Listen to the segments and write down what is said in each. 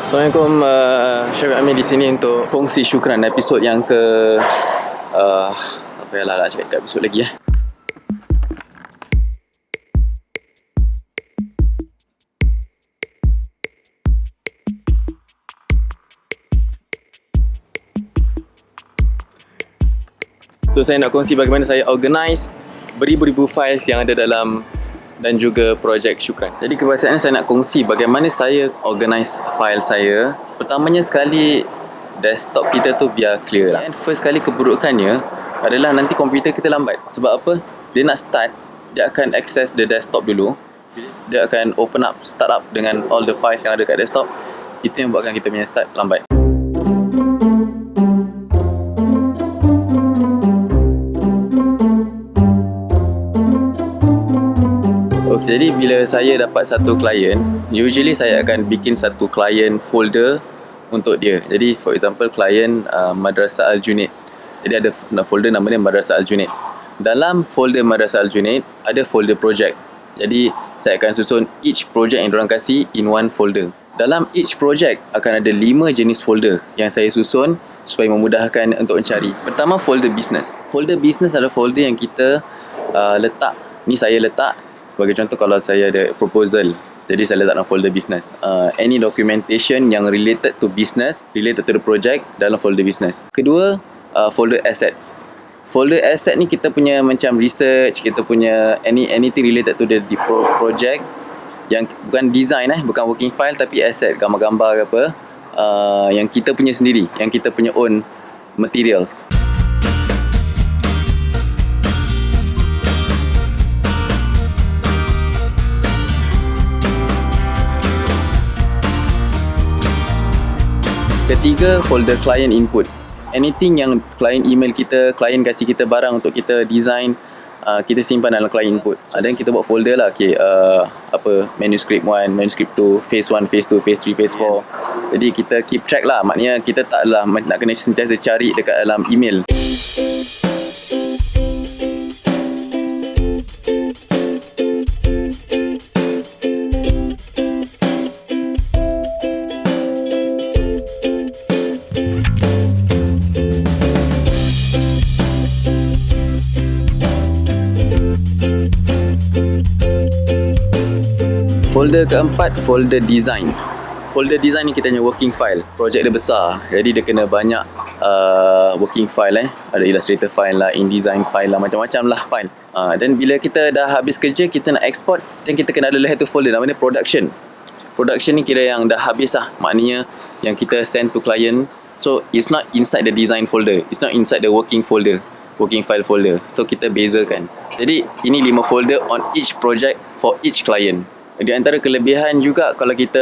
Assalamualaikum, Syafiq Amin di sini untuk kongsi syukran episod yang ke apa ya lah nak cakap kat episod lagi . So saya nak kongsi bagaimana saya organize beribu-ribu files yang ada dalam dan juga projek syukran. Jadi kebiasaannya saya nak kongsi bagaimana saya organize file saya. Pertamanya sekali, desktop kita tu biar clear lah. And first kali keburukannya adalah nanti komputer kita lambat. Sebab apa? Dia nak start, dia akan access the desktop dulu. Dia akan open up, start up dengan all the files yang ada kat desktop. Itu yang buatkan kita punya start lambat. Jadi bila saya dapat satu klien, usually saya akan bikin satu klien folder untuk dia. Jadi for example klien Madrasah Al-Junaid. Jadi ada folder nama dia Madrasah Al-Junaid. Dalam folder Madrasah Al-Junaid ada folder project. Jadi saya akan susun each project yang diorang kasih in one folder. Dalam each project akan ada 5 jenis folder yang saya susun supaya memudahkan untuk mencari. Pertama, folder business. Folder business adalah folder yang kita letak. Ni saya letak. Sebagai contoh, kalau saya ada proposal, jadi saya letak dalam folder business. Any documentation yang related to business, related to the project, dalam folder business. Kedua, folder assets. Folder asset ni kita punya macam research, kita punya anything related to the project, yang bukan design bukan working file, tapi asset, gambar-gambar ke apa, yang kita punya sendiri, yang kita punya own materials. Ketiga, folder client input. Anything yang client email kita, client kasih kita barang untuk kita design, kita simpan dalam client input. Ada yang kita buat folder lah, manuscript 1, manuscript 2, phase 1, phase 2, phase 3, phase 4. Jadi kita keep track lah, maknanya kita taklah nak kena sentiasa cari dekat dalam email. Folder keempat, folder design. Folder design ni kita punya working file. Projek dia besar, jadi dia kena banyak working file Ada Illustrator file lah, InDesign file lah, macam-macam lah file. Dan bila kita dah habis kerja, kita nak export, dan kita kena ada satu folder namanya production. Production ni kira yang dah habis lah, maknanya yang kita send to client. So it's not inside the design folder, it's not inside the working folder, working file folder. So kita bezakan. Jadi ini 5 folder on each project for each client. Di antara kelebihan juga kalau kita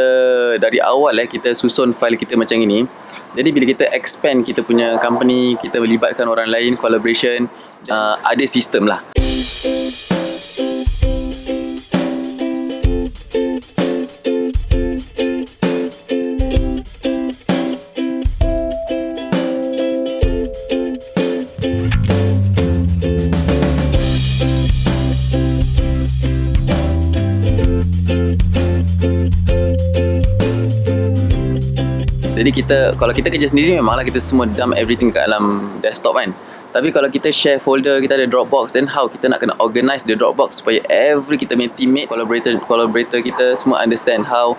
dari awal kita susun file kita macam ini. Jadi bila kita expand kita punya company, kita melibatkan orang lain, collaboration, ada sistem lah. Jadi kalau kita kerja sendiri, memanglah kita semua dump everything kat dalam desktop kan. Tapi kalau kita share folder, kita ada Dropbox, then how kita nak kena organize the Dropbox supaya kita punya teammate, collaborator kita semua understand how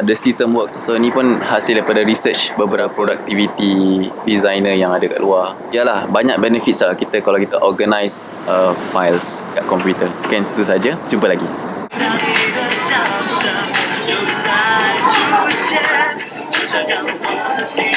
the system work. So ni pun hasil daripada research beberapa productivity designer yang ada kat luar. Yalah, banyak benefits lah kita kalau kita organize files kat komputer. Sekian itu saja, jumpa lagi.这让我